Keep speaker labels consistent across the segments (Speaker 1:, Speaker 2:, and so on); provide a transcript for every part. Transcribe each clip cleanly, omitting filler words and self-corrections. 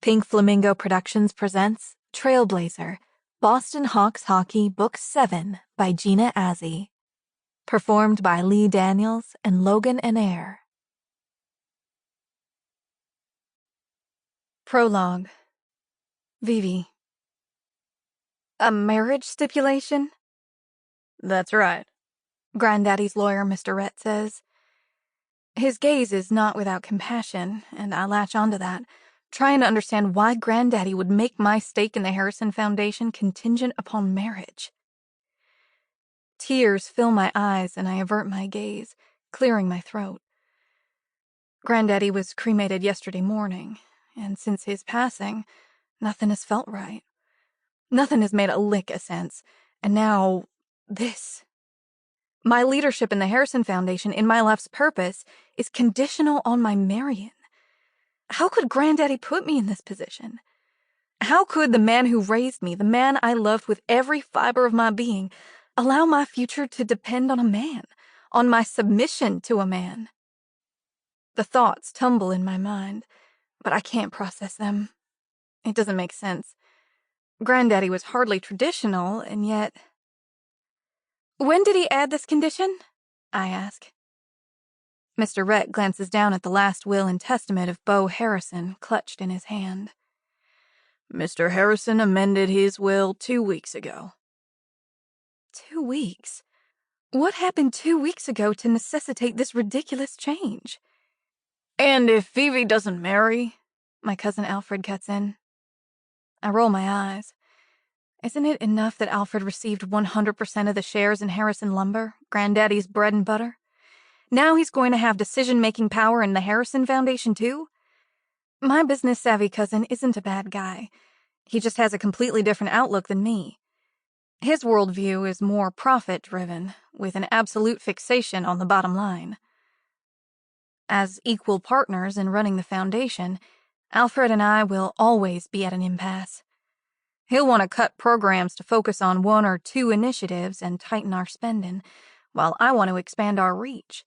Speaker 1: Pink Flamingo Productions presents Trailblazer, Boston Hawks Hockey Book 7 by Gina Azzi. Performed by Lee Daniels and Logan Anare. Prologue. Vivi. A marriage stipulation? That's right, Granddaddy's lawyer, Mr. Rhett, says. His gaze is not without compassion, and I latch onto that, trying to understand why Granddaddy would make my stake in the Harrison Foundation contingent upon marriage. Tears fill my eyes, and I avert my gaze, clearing my throat. Granddaddy was cremated yesterday morning, and since his passing, nothing has felt right. Nothing has made a lick of sense, and now, this. My leadership in the Harrison Foundation, in my life's purpose, is conditional on my marrying. How could Granddaddy put me in this position? How could the man who raised me, the man I loved with every fiber of my being, allow my future to depend on a man, on my submission to a man? The thoughts tumble in my mind, but I can't process them. It doesn't make sense. Granddaddy was hardly traditional, and yet... When did he add this condition? I ask. Mr. Rhett glances down at the last will and testament of Beau Harrison clutched in his hand. Mr. Harrison amended his will 2 weeks ago. 2 weeks? What happened 2 weeks ago to necessitate this ridiculous change? And if Vivi doesn't marry, my cousin Alfred cuts in. I roll my eyes. Isn't it enough that Alfred received 100% of the shares in Harrison Lumber, Granddaddy's bread and butter? Now he's going to have decision-making power in the Harrison Foundation, too? My business-savvy cousin isn't a bad guy. He just has a completely different outlook than me. His worldview is more profit-driven, with an absolute fixation on the bottom line. As equal partners in running the foundation, Alfred and I will always be at an impasse. He'll want to cut programs to focus on 1 or 2 initiatives and tighten our spending, while I want to expand our reach.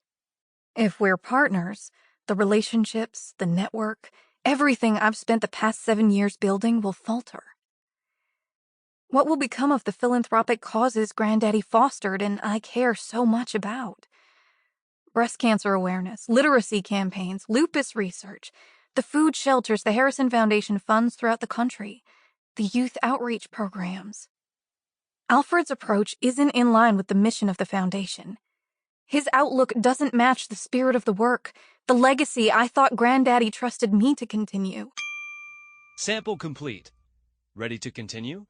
Speaker 1: If we're partners, the relationships, the network, everything I've spent the past 7 years building will falter. What will become of the philanthropic causes Granddaddy fostered and I care so much about? Breast cancer awareness, literacy campaigns, lupus research, the food shelters the Harrison Foundation funds throughout the country, the youth outreach programs. Alfred's approach isn't in line with the mission of the foundation. His outlook doesn't match the spirit of the work, the legacy I thought Granddaddy trusted me to continue.
Speaker 2: Sample complete. Ready to continue?